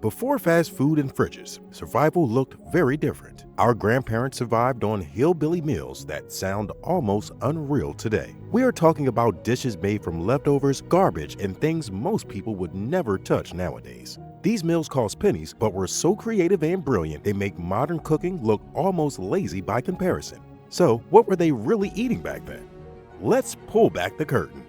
Before fast food and fridges, survival looked very different. Our grandparents survived on hillbilly meals that sound almost unreal today. We are talking about dishes made from leftovers, garbage, and things most people would never touch nowadays. These meals cost pennies, but were so creative and brilliant they make modern cooking look almost lazy by comparison. So, what were they really eating back then? Let's pull back the curtain.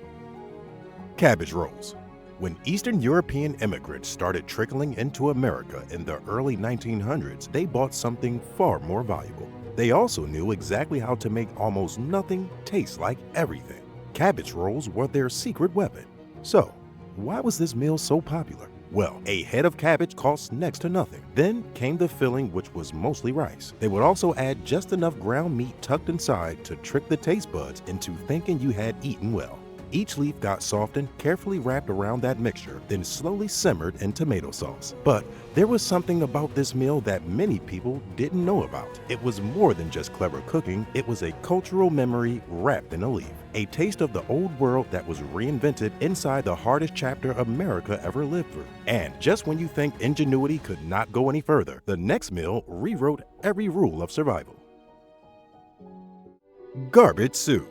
Cabbage rolls. When Eastern European immigrants started trickling into America in the early 1900s, they bought something far more valuable. They also knew exactly how to make almost nothing taste like everything. Cabbage rolls were their secret weapon. So, why was this meal so popular? Well, a head of cabbage cost next to nothing. Then came the filling, which was mostly rice. They would also add just enough ground meat tucked inside to trick the taste buds into thinking you had eaten well. Each leaf got softened, carefully wrapped around that mixture, then slowly simmered in tomato sauce. But there was something about this meal that many people didn't know about. It was more than just clever cooking, it was a cultural memory wrapped in a leaf. A taste of the old world that was reinvented inside the hardest chapter America ever lived through. And just when you think ingenuity could not go any further, the next meal rewrote every rule of survival. Garbage soup.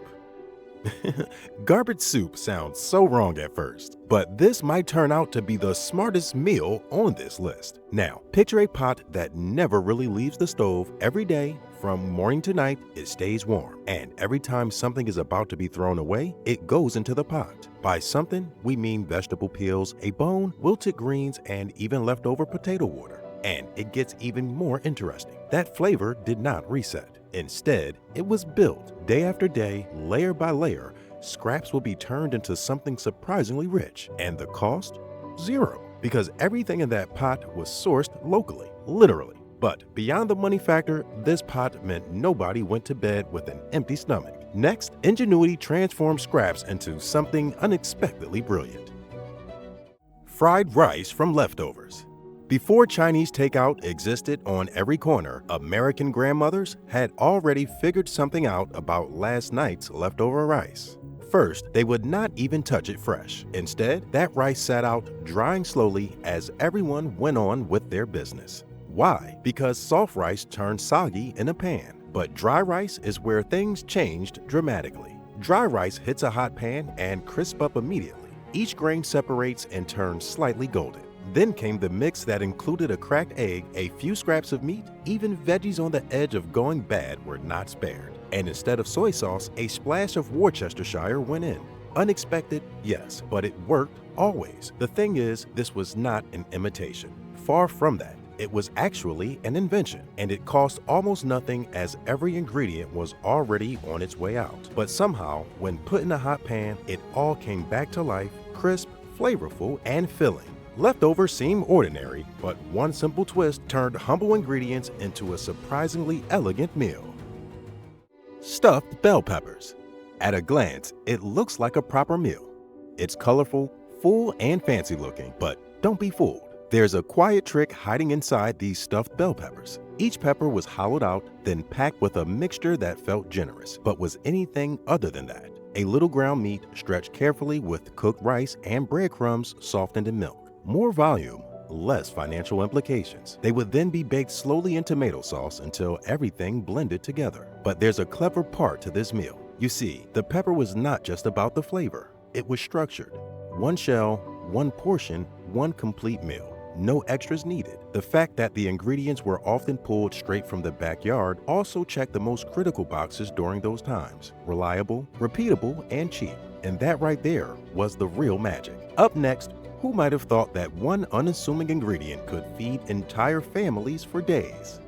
Garbage soup sounds so wrong at first, but this might turn out to be the smartest meal on this list. Now, picture a pot that never really leaves the stove. Every day, from morning to night, it stays warm, and every time something is about to be thrown away, it goes into the pot. By something, we mean vegetable peels, a bone, wilted greens, and even leftover potato water. And it gets even more interesting. That flavor did not reset. Instead, it was built day after day, layer by layer. Scraps will be turned into something surprisingly rich. And the cost? Zero. Because everything in that pot was sourced locally, literally. But beyond the money factor, this pot meant nobody went to bed with an empty stomach. Next, ingenuity transformed scraps into something unexpectedly brilliant. Fried rice from leftovers. Before Chinese takeout existed on every corner, American grandmothers had already figured something out about last night's leftover rice. First, they would not even touch it fresh. Instead, that rice sat out, drying slowly as everyone went on with their business. Why? Because soft rice turned soggy in a pan, but dry rice is where things changed dramatically. Dry rice hits a hot pan and crisps up immediately. Each grain separates and turns slightly golden. Then came the mix that included a cracked egg, a few scraps of meat, even veggies on the edge of going bad were not spared. And instead of soy sauce, a splash of Worcestershire went in. Unexpected, yes, but it worked always. The thing is, this was not an imitation. Far from that. It was actually an invention, and it cost almost nothing as every ingredient was already on its way out. But somehow, when put in a hot pan, it all came back to life, crisp, flavorful, and filling. Leftovers seem ordinary, but one simple twist turned humble ingredients into a surprisingly elegant meal. Stuffed bell peppers. At a glance, it looks like a proper meal. It's colorful, full, and fancy looking, but don't be fooled. There's a quiet trick hiding inside these stuffed bell peppers. Each pepper was hollowed out, then packed with a mixture that felt generous, but was anything other than that. A little ground meat stretched carefully with cooked rice and breadcrumbs softened in milk. More volume, less financial implications. They would then be baked slowly in tomato sauce until everything blended together. But there's a clever part to this meal. You see, the pepper was not just about the flavor. It was structured. One shell, one portion, one complete meal. No extras needed. The fact that the ingredients were often pulled straight from the backyard also checked the most critical boxes during those times. Reliable, repeatable, and cheap. And that right there was the real magic. Up next, who might have thought that one unassuming ingredient could feed entire families for days?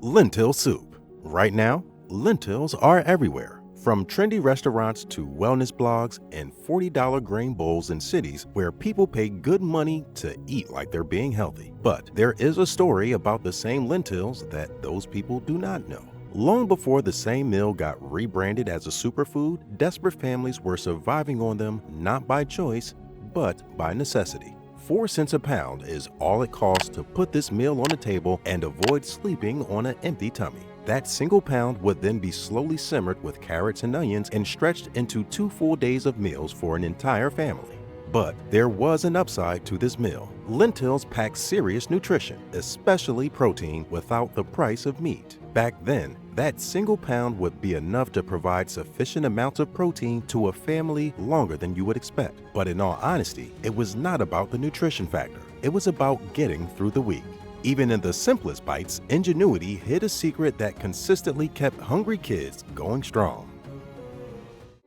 Lentil soup. Right now, lentils are everywhere. From trendy restaurants to wellness blogs and $40 grain bowls in cities where people pay good money to eat like they're being healthy. But there is a story about the same lentils that those people do not know. Long before the same meal got rebranded as a superfood, desperate families were surviving on them not by choice, but by necessity. 4 cents a pound is all it costs to put this meal on the table and avoid sleeping on an empty tummy. That single pound would then be slowly simmered with carrots and onions and stretched into 2 full days of meals for an entire family. But there was an upside to this meal. Lentils packed serious nutrition, especially protein, without the price of meat. Back then, that single pound would be enough to provide sufficient amounts of protein to a family longer than you would expect. But in all honesty, it was not about the nutrition factor. It was about getting through the week. Even in the simplest bites, ingenuity hid a secret that consistently kept hungry kids going strong.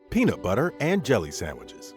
Peanut butter and jelly sandwiches.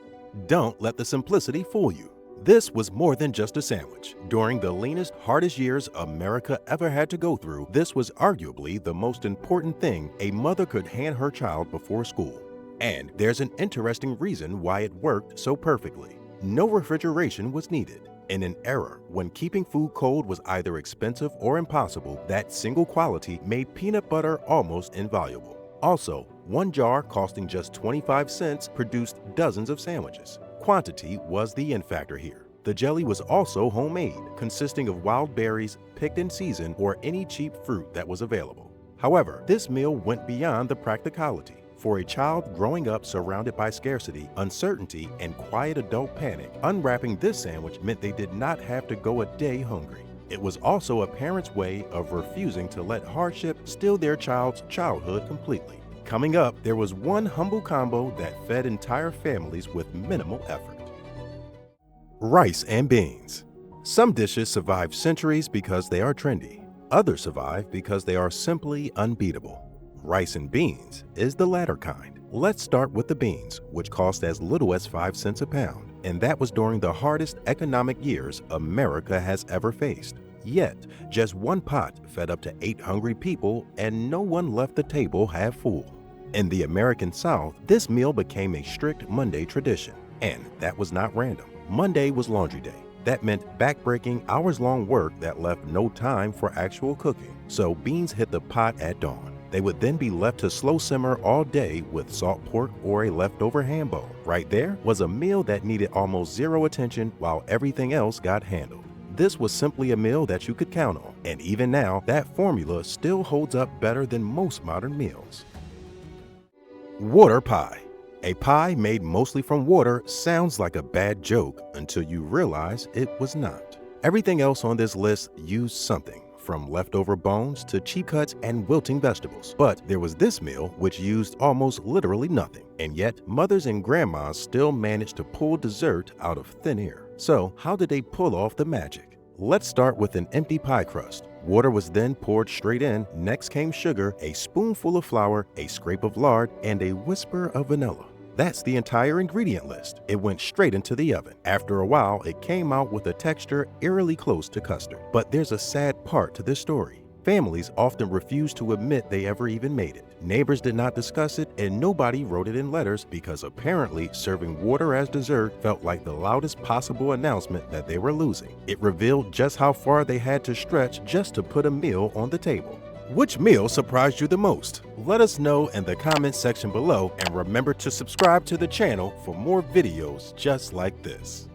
Don't let the simplicity fool you. This was more than just a sandwich. During the leanest, hardest years America ever had to go through, this was arguably the most important thing a mother could hand her child before school. And there's an interesting reason why it worked so perfectly. No refrigeration was needed. In an era when keeping food cold was either expensive or impossible, that single quality made peanut butter almost invaluable. Also, one jar costing just 25 cents produced dozens of sandwiches. Quantity was the in factor here. The jelly was also homemade, consisting of wild berries picked in season or any cheap fruit that was available. However, this meal went beyond the practicality. For a child growing up surrounded by scarcity, uncertainty, and quiet adult panic, unwrapping this sandwich meant they did not have to go a day hungry. It was also a parent's way of refusing to let hardship steal their child's childhood completely. Coming up, there was one humble combo that fed entire families with minimal effort. Rice and beans. Some dishes survive centuries because they are trendy. Others survive because they are simply unbeatable. Rice and beans is the latter kind. Let's start with the beans, which cost as little as 5 cents a pound, and that was during the hardest economic years America has ever faced. Yet, just one pot fed up to 8 hungry people, and no one left the table half full. In the American South, this meal became a strict Monday tradition, and that was not random. Monday was laundry day. That meant backbreaking, hours-long work that left no time for actual cooking, so beans hit the pot at dawn. They would then be left to slow simmer all day with salt pork or a leftover ham bowl. Right there was a meal that needed almost zero attention while everything else got handled. This was simply a meal that you could count on, and even now, that formula still holds up better than most modern meals. Water pie. A pie made mostly from water sounds like a bad joke until you realize it was not. Everything else on this list used something, from leftover bones to cheap cuts and wilting vegetables. But there was this meal which used almost literally nothing, and yet mothers and grandmas still managed to pull dessert out of thin air. So how did they pull off the magic? Let's start with an empty pie crust. Water was then poured straight in, next came sugar, a spoonful of flour, a scrape of lard, and a whisper of vanilla. That's the entire ingredient list. It went straight into the oven. After a while, it came out with a texture eerily close to custard. But there's a sad part to this story. Families often refused to admit they ever even made it. Neighbors did not discuss it, and nobody wrote it in letters because apparently serving water as dessert felt like the loudest possible announcement that they were losing. It revealed just how far they had to stretch just to put a meal on the table. Which meal surprised you the most? Let us know in the comments section below, and remember to subscribe to the channel for more videos just like this.